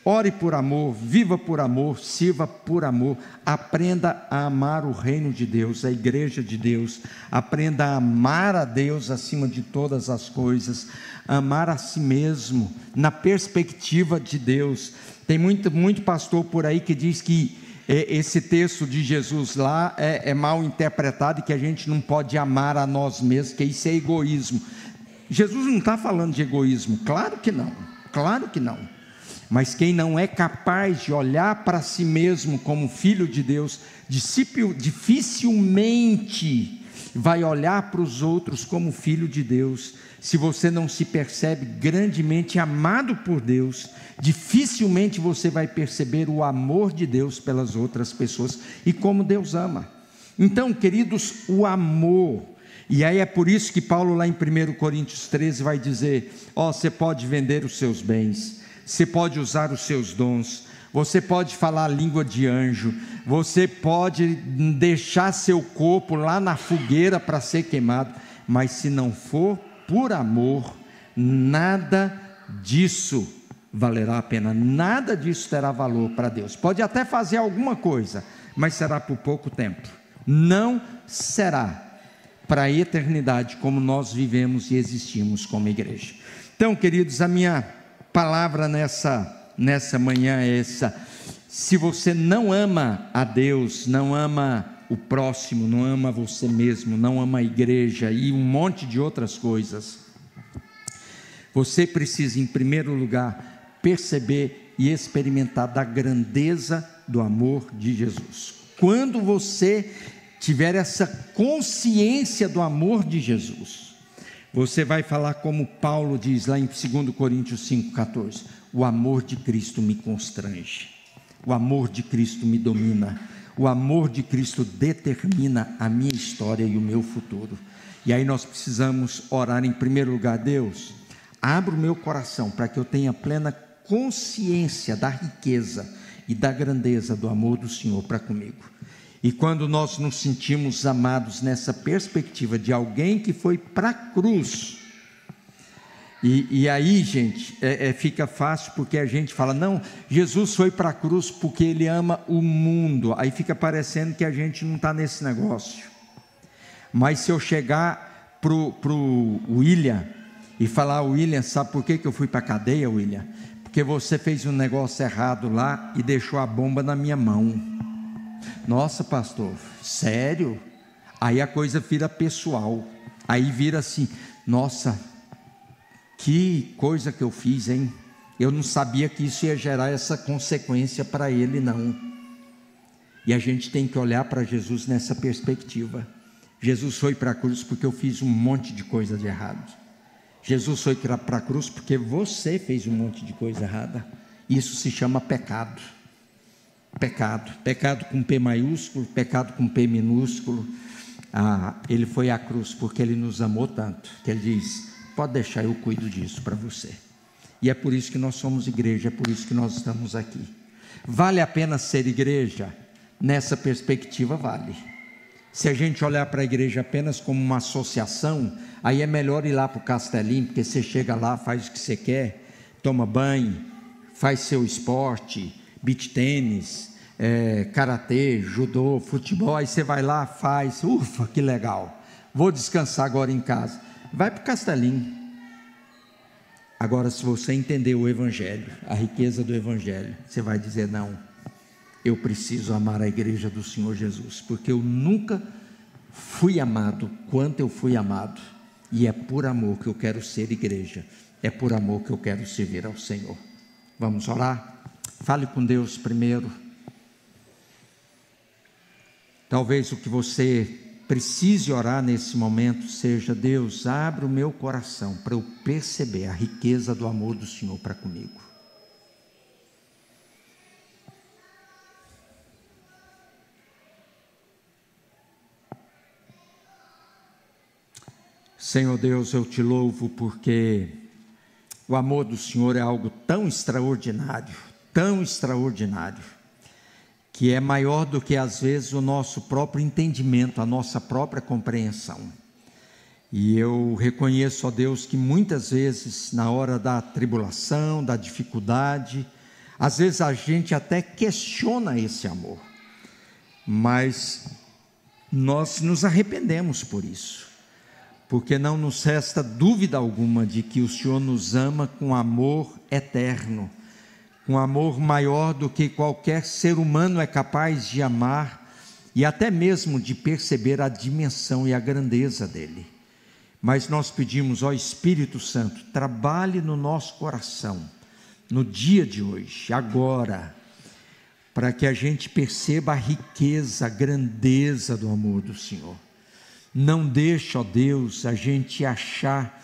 ore por amor, viva por amor, sirva por amor, aprenda a amar o reino de Deus, a igreja de Deus, aprenda a amar a Deus acima de todas as coisas, amar a si mesmo, na perspectiva de Deus. Tem muito pastor por aí que diz que esse texto de Jesus lá é mal interpretado e que a gente não pode amar a nós mesmos, que isso é egoísmo. Jesus não está falando de egoísmo, claro que não, claro que não. Mas quem não é capaz de olhar para si mesmo como filho de Deus, dificilmente vai olhar para os outros como filho de Deus. Se você não se percebe grandemente amado por Deus, dificilmente você vai perceber o amor de Deus pelas outras pessoas e como Deus ama. Então, queridos, o amor. E aí é por isso que Paulo lá em 1 Coríntios 13 vai dizer: você pode vender os seus bens, você pode usar os seus dons, você pode falar a língua de anjo, você pode deixar seu corpo lá na fogueira para ser queimado, mas se não for por amor, nada disso valerá a pena, nada disso terá valor para Deus. Pode até fazer alguma coisa, mas será por pouco tempo, não será para a eternidade como nós vivemos e existimos como igreja. Então, queridos, a minha palavra nessa manhã é essa: se você não ama a Deus, não ama o próximo, não ama você mesmo, não ama a igreja e um monte de outras coisas, você precisa, em primeiro lugar, perceber e experimentar da grandeza do amor de Jesus. Quando você tiver essa consciência do amor de Jesus, você vai falar como Paulo diz lá em 2 Coríntios 5,14: o amor de Cristo me constrange, o amor de Cristo me domina, o amor de Cristo determina a minha história e o meu futuro. E aí nós precisamos orar em primeiro lugar: Deus, abra o meu coração para que eu tenha plena consciência da riqueza e da grandeza do amor do Senhor para comigo. E quando nós nos sentimos amados nessa perspectiva de alguém que foi para a cruz, e aí, gente, fica fácil, porque a gente fala: não, Jesus foi para a cruz porque Ele ama o mundo. Aí fica parecendo que a gente não está nesse negócio. Mas se eu chegar para o William e falar: William, sabe por que eu fui para a cadeia, William? Porque você fez um negócio errado lá e deixou a bomba na minha mão. Nossa, pastor, sério? Aí a coisa vira pessoal, aí vira assim: nossa, Que coisa que eu fiz, hein? Eu não sabia que isso ia gerar essa consequência para ele, não. E a gente tem que olhar para Jesus nessa perspectiva. Jesus foi para a cruz porque eu fiz um monte de coisa de errado. Jesus foi para a cruz porque você fez um monte de coisa errada. Isso se chama pecado. Pecado com P maiúsculo, pecado com P minúsculo. Ele foi à cruz porque ele nos amou tanto, que ele diz: pode deixar, eu cuido disso para você. E é por isso que nós somos igreja, é por isso que nós estamos aqui. Vale a pena ser igreja? Nessa perspectiva vale. Se a gente olhar para a igreja apenas como uma associação, aí é melhor ir lá para o Castelinho, porque você chega lá, faz o que você quer, toma banho, faz seu esporte, beach tênis, karatê, judô, futebol, aí você vai lá, faz, ufa, que legal, vou descansar agora em casa. Vai para o Castelinho. Agora, se você entender o Evangelho, a riqueza do Evangelho, você vai dizer: não, eu preciso amar a igreja do Senhor Jesus, porque eu nunca fui amado quanto eu fui amado, e é por amor que eu quero ser igreja, é por amor que eu quero servir ao Senhor. Vamos orar? Fale com Deus primeiro. Talvez o que você precise orar nesse momento seja: Deus, abre o meu coração para eu perceber a riqueza do amor do Senhor para comigo. Senhor Deus, eu te louvo porque o amor do Senhor é algo tão extraordinário, que é maior do que às vezes o nosso próprio entendimento, a nossa própria compreensão. E eu reconheço, ó Deus, que muitas vezes na hora da tribulação, da dificuldade, às vezes a gente até questiona esse amor, mas nós nos arrependemos por isso, porque não nos resta dúvida alguma de que o Senhor nos ama com amor eterno, um amor maior do que qualquer ser humano é capaz de amar, e até mesmo de perceber a dimensão e a grandeza dele. Mas nós pedimos, ó Espírito Santo, trabalhe no nosso coração, no dia de hoje, agora, para que a gente perceba a riqueza, a grandeza do amor do Senhor. Não deixe, ó Deus, a gente achar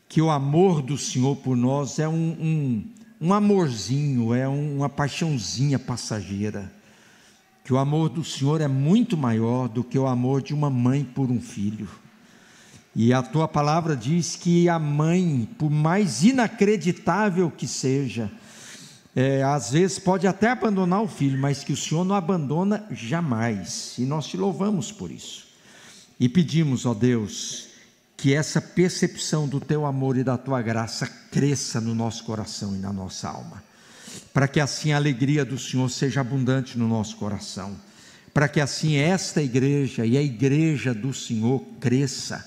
que o amor do Senhor por nós é um amorzinho, é uma paixãozinha passageira, que o amor do Senhor é muito maior do que o amor de uma mãe por um filho. E a tua palavra diz que a mãe, por mais inacreditável que seja, às vezes pode até abandonar o filho, mas que o Senhor não abandona jamais, e nós te louvamos por isso, e pedimos, ó Deus, que essa percepção do teu amor e da tua graça cresça no nosso coração e na nossa alma, para que assim a alegria do Senhor seja abundante no nosso coração, para que assim esta igreja e a igreja do Senhor cresça,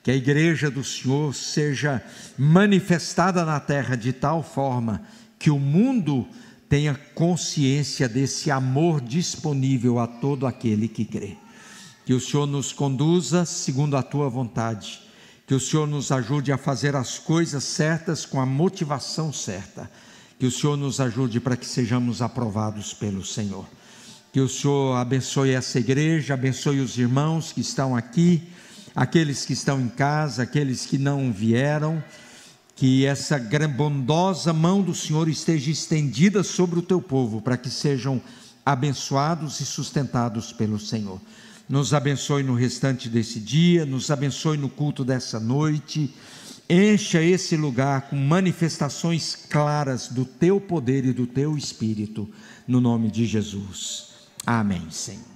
que a igreja do Senhor seja manifestada na terra de tal forma que o mundo tenha consciência desse amor disponível a todo aquele que crê. Que o Senhor nos conduza segundo a tua vontade, que o Senhor nos ajude a fazer as coisas certas com a motivação certa, que o Senhor nos ajude para que sejamos aprovados pelo Senhor. Que o Senhor abençoe essa igreja, abençoe os irmãos que estão aqui, aqueles que estão em casa, aqueles que não vieram, que essa bondosa mão do Senhor esteja estendida sobre o teu povo, para que sejam abençoados e sustentados pelo Senhor. Nos abençoe no restante desse dia, nos abençoe no culto dessa noite, encha esse lugar com manifestações claras do teu poder e do teu Espírito, no nome de Jesus. Amém, Senhor.